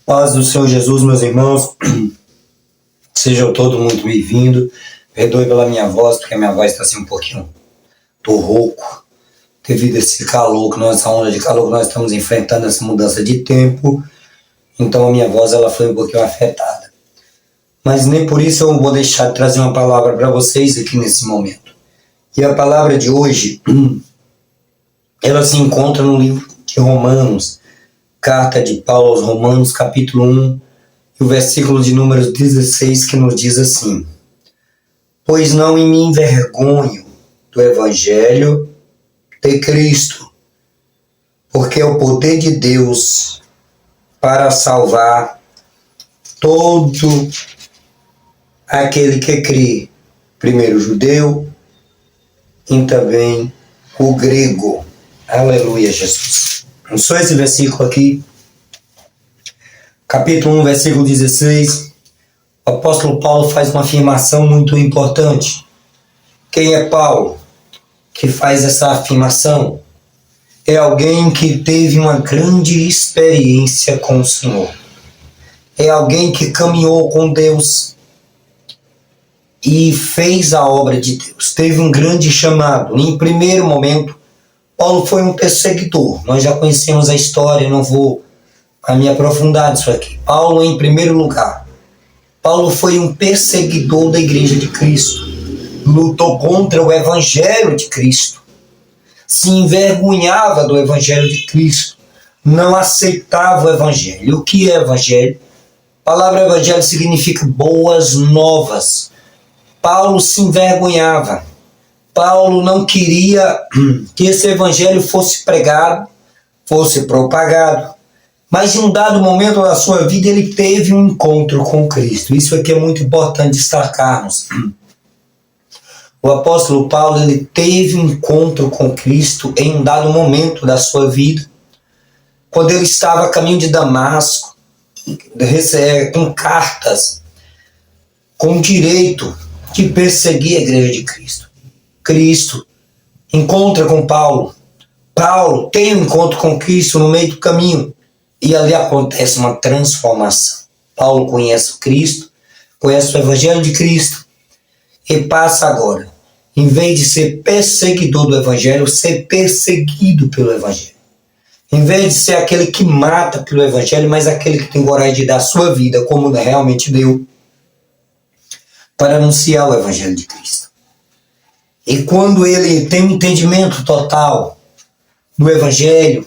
Paz do Senhor Jesus, meus irmãos, sejam todos muito bem-vindos. Perdoe pela minha voz, porque a minha voz está assim um pouquinho, tô rouco, devido a esse calor, essa onda de calor que nós estamos enfrentando, essa mudança de tempo. Então a minha voz ela foi um pouquinho afetada. Mas nem por isso eu vou deixar de trazer uma palavra para vocês aqui nesse momento. E a palavra de hoje, ela se encontra no livro de Romanos, carta de Paulo aos Romanos, capítulo 1, e o versículo de número 16, que nos diz assim: pois não me envergonho do Evangelho de Cristo, porque é o poder de Deus para salvar todo aquele que crê, primeiro o judeu e também o grego. Aleluia, Jesus. Só esse versículo aqui, capítulo 1, versículo 16, o apóstolo Paulo faz uma afirmação muito importante. Quem é Paulo que faz essa afirmação? É alguém que teve uma grande experiência com o Senhor. É alguém que caminhou com Deus e fez a obra de Deus. Teve um grande chamado. Em primeiro momento, Paulo foi um perseguidor. Nós já conhecemos a história, não vou me aprofundar nisso aqui. Paulo, em primeiro lugar, Paulo foi um perseguidor da igreja de Cristo. Lutou contra o evangelho de Cristo. Se envergonhava do evangelho de Cristo. Não aceitava o evangelho. O que é evangelho? A palavra evangelho significa boas novas. Paulo se envergonhava. Paulo não queria que esse evangelho fosse pregado, fosse propagado. Mas em um dado momento da sua vida ele teve um encontro com Cristo. Isso aqui é muito importante destacarmos. O apóstolo Paulo ele teve um encontro com Cristo em um dado momento da sua vida, quando ele estava a caminho de Damasco, com cartas, com direito de perseguir a igreja de Cristo. Cristo encontra com Paulo. Paulo tem um encontro com Cristo no meio do caminho. E ali acontece uma transformação. Paulo conhece Cristo, conhece o Evangelho de Cristo e passa agora, em vez de ser perseguidor do Evangelho, ser perseguido pelo Evangelho. Em vez de ser aquele que mata pelo Evangelho, mas aquele que tem coragem de dar sua vida, como realmente deu, para anunciar o Evangelho de Cristo. E quando ele tem um entendimento total do Evangelho,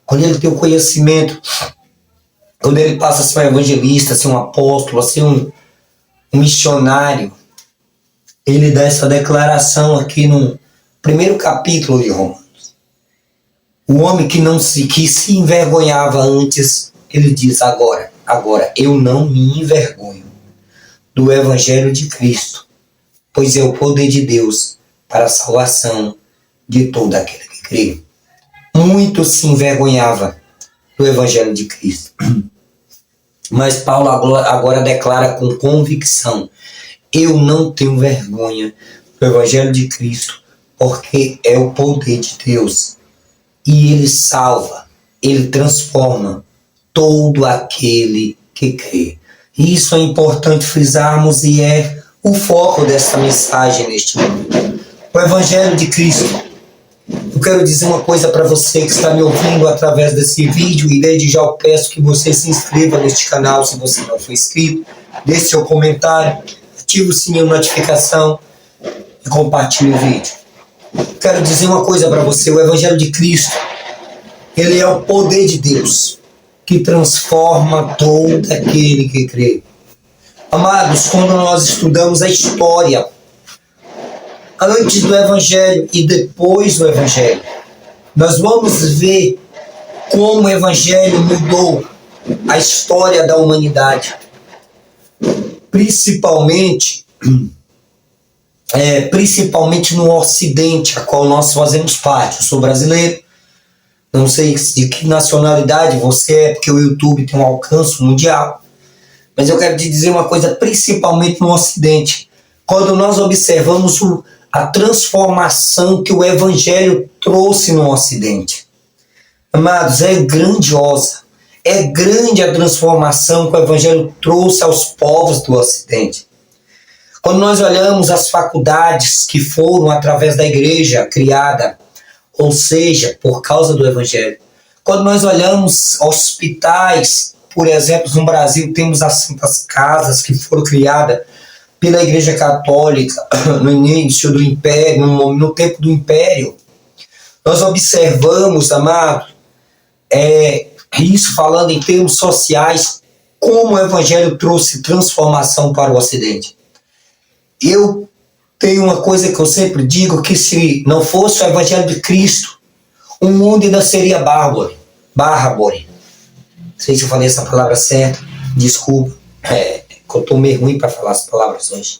quando ele tem o conhecimento, quando ele passa a ser um evangelista, a ser um apóstolo, a ser um missionário, ele dá essa declaração aqui no primeiro capítulo de Romanos. O homem que se envergonhava antes, ele diz agora eu não me envergonho do Evangelho de Cristo, pois é o poder de Deus para a salvação de todo aquele que crê. Muito se envergonhava do Evangelho de Cristo. Mas Paulo agora declara com convicção: eu não tenho vergonha do Evangelho de Cristo, porque é o poder de Deus. E ele salva, ele transforma todo aquele que crê. Isso é importante frisarmos e é o foco dessa mensagem neste momento. O Evangelho de Cristo. Eu quero dizer uma coisa para você que está me ouvindo através desse vídeo, e desde já eu peço que você se inscreva neste canal se você não for inscrito, deixe seu comentário, ative o sininho de notificação e compartilhe o vídeo. Quero dizer uma coisa para você: o Evangelho de Cristo, ele é o poder de Deus que transforma todo aquele que crê. Amados, quando nós estudamos a história antes do Evangelho e depois do Evangelho, nós vamos ver como o Evangelho mudou a história da humanidade, principalmente no Ocidente, a qual nós fazemos parte. Eu sou brasileiro, não sei de que nacionalidade você é, porque o YouTube tem um alcance mundial, mas eu quero te dizer uma coisa, principalmente no Ocidente, quando nós observamos a transformação que o Evangelho trouxe no Ocidente. Amados, é grandiosa. É grande a transformação que o Evangelho trouxe aos povos do Ocidente. Quando nós olhamos as faculdades que foram através da igreja criada, ou seja, por causa do Evangelho. Quando nós olhamos hospitais, por exemplo, no Brasil temos as Santas Casas que foram criadas pela Igreja Católica no início do Império, no tempo do Império. Nós observamos, amado, isso falando em termos sociais, como o Evangelho trouxe transformação para o Ocidente. Eu tenho uma coisa que eu sempre digo, que se não fosse o Evangelho de Cristo, o mundo ainda seria bárbaro. Não sei se eu falei essa palavra certa, desculpa, que eu estou meio ruim para falar as palavras hoje.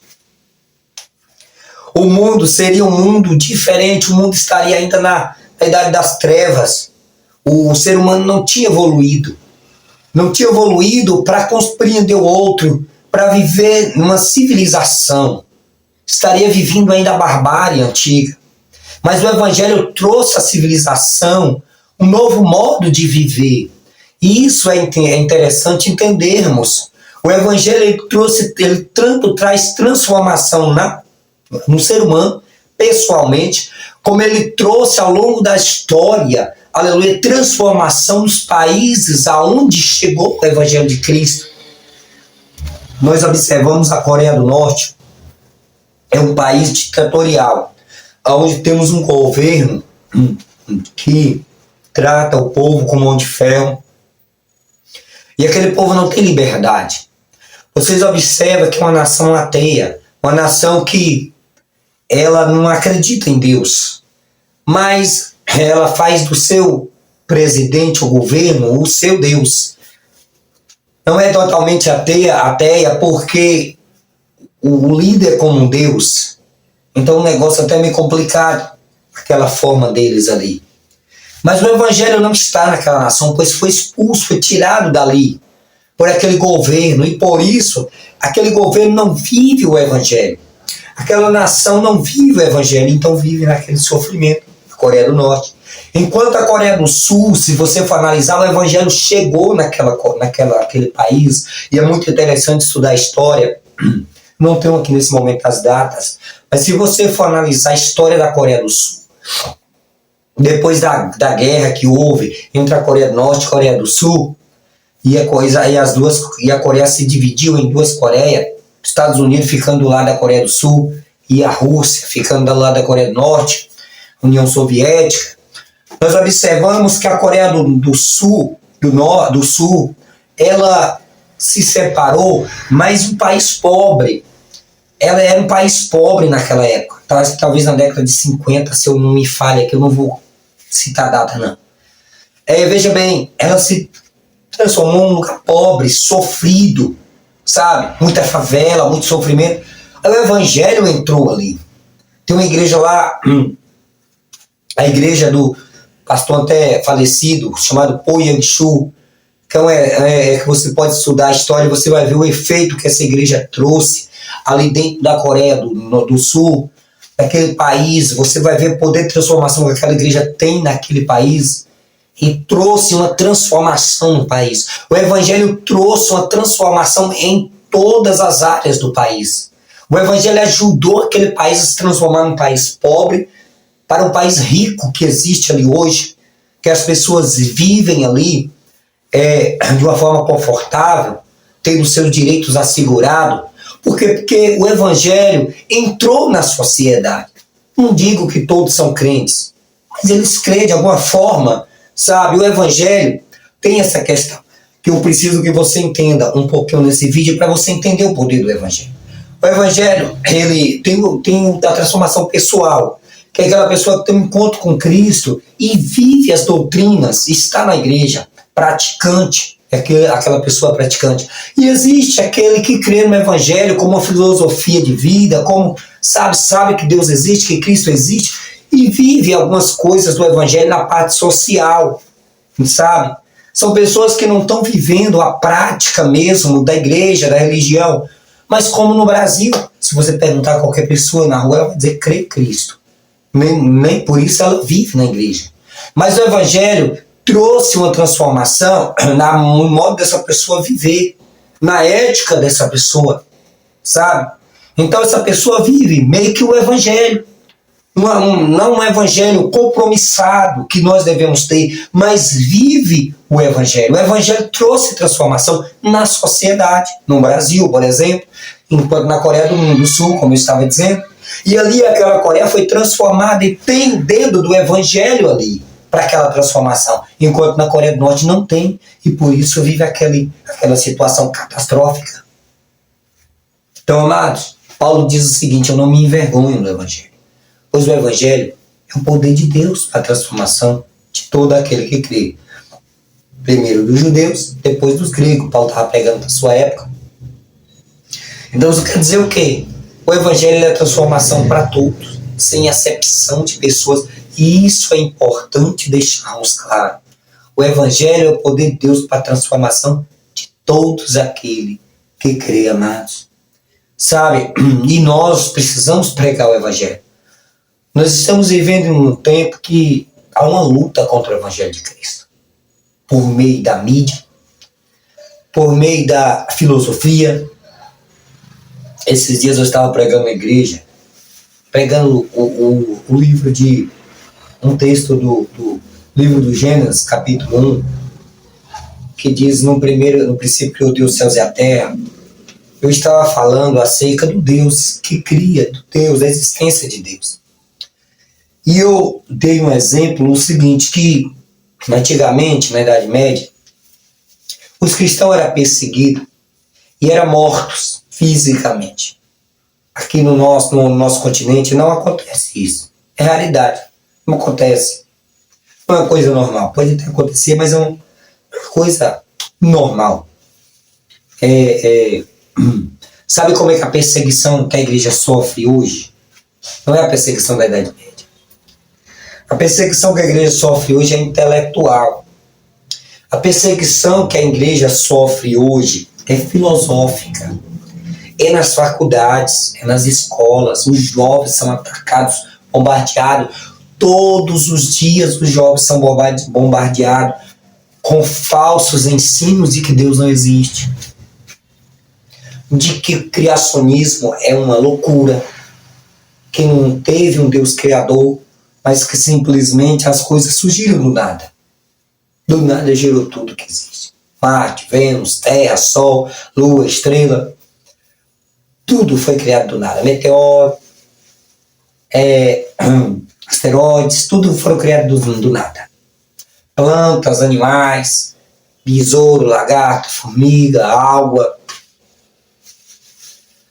O mundo seria um mundo diferente, o mundo estaria ainda na idade das trevas. O ser humano não tinha evoluído. Não tinha evoluído para compreender o outro, para viver numa civilização. Estaria vivendo ainda a barbárie antiga. Mas o Evangelho trouxe à civilização um novo modo de viver. E isso é interessante entendermos. O Evangelho ele tanto traz transformação no ser humano, pessoalmente, como ele trouxe ao longo da história, aleluia, transformação nos países aonde chegou o Evangelho de Cristo. Nós observamos a Coreia do Norte, é um país ditatorial, onde temos um governo que trata o povo com mão de ferro, e aquele povo não tem liberdade. Vocês observam que é uma nação ateia, uma nação que ela não acredita em Deus, mas ela faz do seu presidente, o governo, o seu Deus. Não é totalmente ateia porque o líder é como um Deus. Então o negócio até é meio complicado, aquela forma deles ali. Mas o Evangelho não está naquela nação, pois foi expulso, foi tirado dali por aquele governo, e por isso aquele governo não vive o Evangelho. Aquela nação não vive o Evangelho, então vive naquele sofrimento, a Coreia do Norte. Enquanto a Coreia do Sul, se você for analisar, o Evangelho chegou naquele país, e é muito interessante estudar a história. Não tenho aqui nesse momento as datas, mas se você for analisar a história da Coreia do Sul, depois da guerra que houve entre a Coreia do Norte e a Coreia do Sul, e a Coreia se dividiu em duas Coreias, Estados Unidos ficando do lado da Coreia do Sul e a Rússia ficando do lado da Coreia do Norte, União Soviética. Nós observamos que a Coreia do Sul, ela se separou, mas um país pobre. Ela era um país pobre naquela época, talvez na década de 50, se eu não me falha, que eu não vou citar a data, não. Veja bem, ela se transformou num lugar pobre, sofrido, sabe? Muita favela, muito sofrimento. Aí o Evangelho entrou ali. Tem uma igreja lá, a igreja do pastor até falecido, chamado Po Yang-Shu, então que você pode estudar a história e você vai ver o efeito que essa igreja trouxe ali dentro da Coreia do Sul, naquele país. Você vai ver o poder de transformação que aquela igreja tem naquele país, e trouxe uma transformação no país. O Evangelho trouxe uma transformação em todas as áreas do país. O Evangelho ajudou aquele país a se transformar num país pobre para um país rico que existe ali hoje, que as pessoas vivem ali de uma forma confortável, tendo seus direitos assegurados. Porque o Evangelho entrou na sociedade. Não digo que todos são crentes, mas eles creem de alguma forma, sabe? O Evangelho tem essa questão, que eu preciso que você entenda um pouquinho nesse vídeo para você entender o poder do Evangelho. O Evangelho, ele tem a transformação pessoal, que é aquela pessoa que tem um encontro com Cristo e vive as doutrinas, está na igreja, praticante, aquela pessoa praticante. E existe aquele que crê no Evangelho como uma filosofia de vida, como sabe que Deus existe, que Cristo existe, e vive algumas coisas do Evangelho na parte social, sabe? São pessoas que não estão vivendo a prática mesmo da igreja, da religião. Mas como no Brasil, se você perguntar a qualquer pessoa na rua, ela vai dizer crê em Cristo. Nem por isso ela vive na igreja. Mas o Evangelho trouxe uma transformação no modo dessa pessoa viver, na ética dessa pessoa, sabe? Então essa pessoa vive meio que o evangelho. Não um evangelho compromissado que nós devemos ter, mas vive o evangelho. O evangelho trouxe transformação na sociedade, no Brasil, por exemplo, enquanto na Coreia do Sul, como eu estava dizendo. E ali aquela Coreia foi transformada dependendo do evangelho ali para aquela transformação, enquanto na Coreia do Norte não tem, e por isso vive aquela situação catastrófica. Então, amados, Paulo diz o seguinte: eu não me envergonho do evangelho, pois o evangelho é o poder de Deus para a transformação de todo aquele que crê. Primeiro dos judeus, depois dos gregos. Paulo estava pregando para a sua época. Então isso quer dizer o quê? O evangelho é a transformação para todos, sem acepção de pessoas. E isso é importante deixarmos claro. O evangelho é o poder de Deus para a transformação de todos aqueles que crê, amados. Sabe? E nós precisamos pregar o evangelho. Nós estamos vivendo em um tempo que há uma luta contra o evangelho de Cristo. Por meio da mídia, por meio da filosofia. Esses dias eu estava pregando na igreja, pregando o livro de... um texto do livro do Gênesis, capítulo 1, que diz: no princípio criou Deus os céus e a terra. Eu estava falando acerca do Deus que cria, do Deus, da existência de Deus. E eu dei um exemplo, o seguinte, que antigamente, na Idade Média, os cristãos eram perseguidos e eram mortos fisicamente. Aqui no nosso continente não acontece isso. É raridade. Não acontece. Não é uma coisa normal. Pode até acontecer, mas é uma coisa normal. Sabe como é que a perseguição que a igreja sofre hoje? Não é a perseguição da Idade Média. A perseguição que a igreja sofre hoje é intelectual. A perseguição que a igreja sofre hoje é filosófica. É nas faculdades, é nas escolas. Os jovens são atacados, bombardeados. Todos os dias os jovens são bombardeados com falsos ensinos de que Deus não existe. De que o criacionismo é uma loucura. Que não teve um Deus criador, mas que simplesmente as coisas surgiram do nada. Do nada gerou tudo que existe. Marte, Vênus, Terra, Sol, Lua, estrela. Tudo foi criado do nada. Meteoro, asteroides, tudo foram criados do nada. Plantas, animais, besouro, lagarto, formiga, água.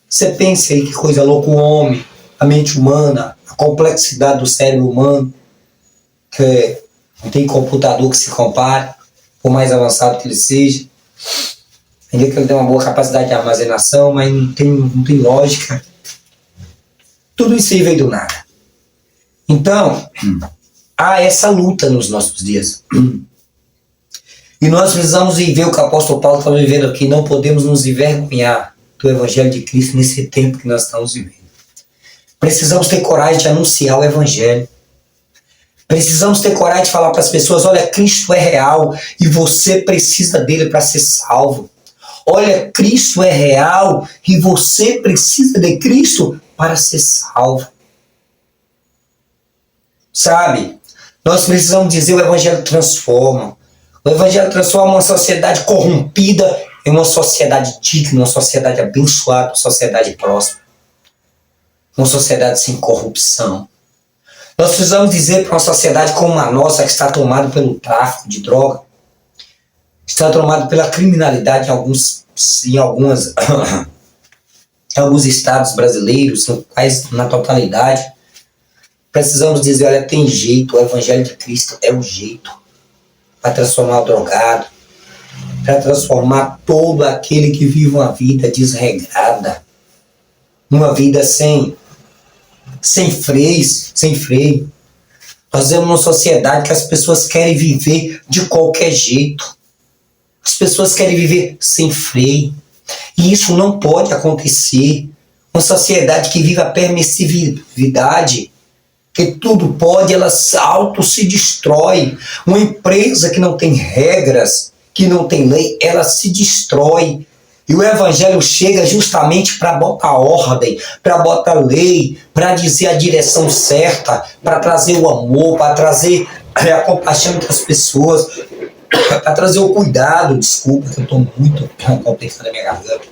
Você pensa aí que coisa louca o homem, a mente humana, a complexidade do cérebro humano, que não tem computador que se compare, por mais avançado que ele seja. Ainda que ele tenha uma boa capacidade de armazenação, mas não tem lógica. Tudo isso aí veio do nada. Então, há essa luta nos nossos dias. E nós precisamos viver o que o apóstolo Paulo está vivendo aqui. Não podemos nos envergonhar do evangelho de Cristo nesse tempo que nós estamos vivendo. Precisamos ter coragem de anunciar o evangelho. Precisamos ter coragem de falar para as pessoas: olha, Cristo é real e você precisa dele para ser salvo. Olha, Cristo é real e você precisa de Cristo para ser salvo. Sabe? Nós precisamos dizer: o evangelho transforma. O evangelho transforma uma sociedade corrompida em uma sociedade digna, uma sociedade abençoada, uma sociedade próspera. Uma sociedade sem corrupção. Nós precisamos dizer para uma sociedade como a nossa, que está tomada pelo tráfico de droga, está tomada pela criminalidade em alguns estados brasileiros, quase na totalidade. Precisamos dizer: olha, tem jeito, o evangelho de Cristo é o jeito para transformar o drogado, para transformar todo aquele que vive uma vida desregrada, uma vida sem freio. Nós vivemos uma sociedade que as pessoas querem viver de qualquer jeito. As pessoas querem viver sem freio. E isso não pode acontecer. Uma sociedade que vive a permissividade que tudo pode, ela se destrói. Uma empresa que não tem regras, que não tem lei, ela se destrói. E o evangelho chega justamente para botar ordem, para botar lei, para dizer a direção certa, para trazer o amor, para trazer a compaixão entre as pessoas, para trazer o cuidado. Desculpa, que eu estou muito complicando a minha garganta.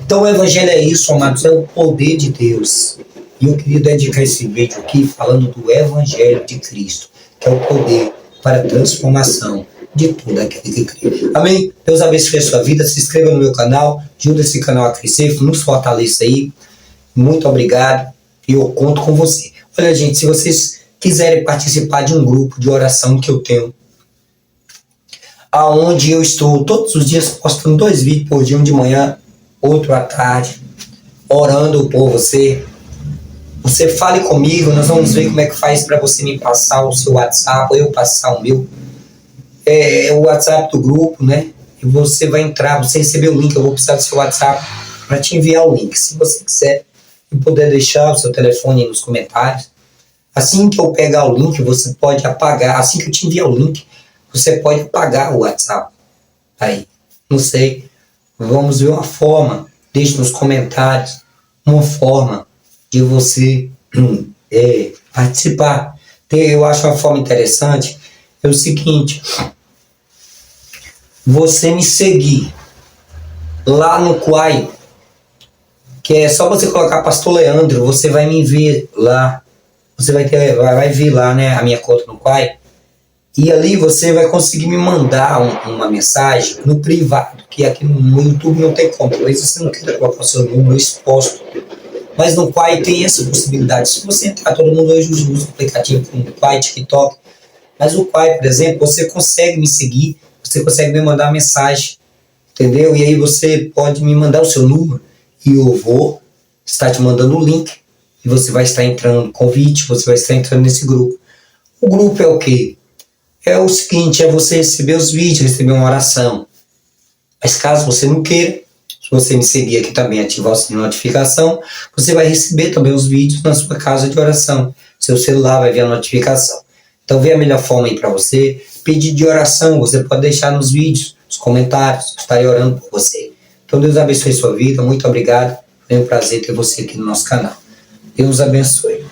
Então o evangelho é isso, amados, é o poder de Deus. E eu queria dedicar esse vídeo aqui falando do evangelho de Cristo, que é o poder para a transformação de tudo aquele que crê. Amém? Deus abençoe a sua vida. Se inscreva no meu canal, ajude esse canal a crescer, nos fortaleça aí. Muito obrigado e eu conto com você. Olha, gente, se vocês quiserem participar de um grupo de oração que eu tenho, aonde eu estou todos os dias postando 2 vídeos por dia, um de manhã, outro à tarde, orando por você. Você fale comigo, nós vamos ver como é que faz para você me passar o seu WhatsApp, ou eu passar o meu. É o WhatsApp do grupo, né? E você vai entrar, você receber o link, eu vou precisar do seu WhatsApp para te enviar o link. Se você quiser e puder deixar o seu telefone aí nos comentários, assim que eu pegar o link, você pode apagar. Assim que eu te enviar o link, você pode apagar o WhatsApp. Aí, não sei, vamos ver uma forma, deixe nos comentários uma forma de você participar. Eu acho uma forma interessante, é o seguinte: você me seguir lá no Quai, que é só você colocar Pastor Leandro, você vai me ver lá, você vai ver lá, né, a minha conta no Quai, e ali você vai conseguir me mandar uma mensagem no privado, que aqui no YouTube não tem como, talvez você não queira colocar o seu número exposto, mas no Quai tem essa possibilidade. Se você entrar, todo mundo hoje usa o aplicativo como Quai, TikTok, mas o Quai, por exemplo, você consegue me seguir, você consegue me mandar mensagem, entendeu? E aí você pode me mandar o seu número e eu vou estar te mandando o link e você vai estar entrando no convite, você vai estar entrando nesse grupo. O grupo é o quê? É o seguinte, é você receber os vídeos, receber uma oração. Mas caso você não queira, se você me seguir aqui também, ativar o sininho de notificação, você vai receber também os vídeos na sua casa de oração. Seu celular vai ver a notificação. Então vê a melhor forma aí para você. Pedido de oração, você pode deixar nos vídeos, nos comentários. Eu estarei orando por você. Então Deus abençoe sua vida. Muito obrigado. Foi um prazer ter você aqui no nosso canal. Deus abençoe.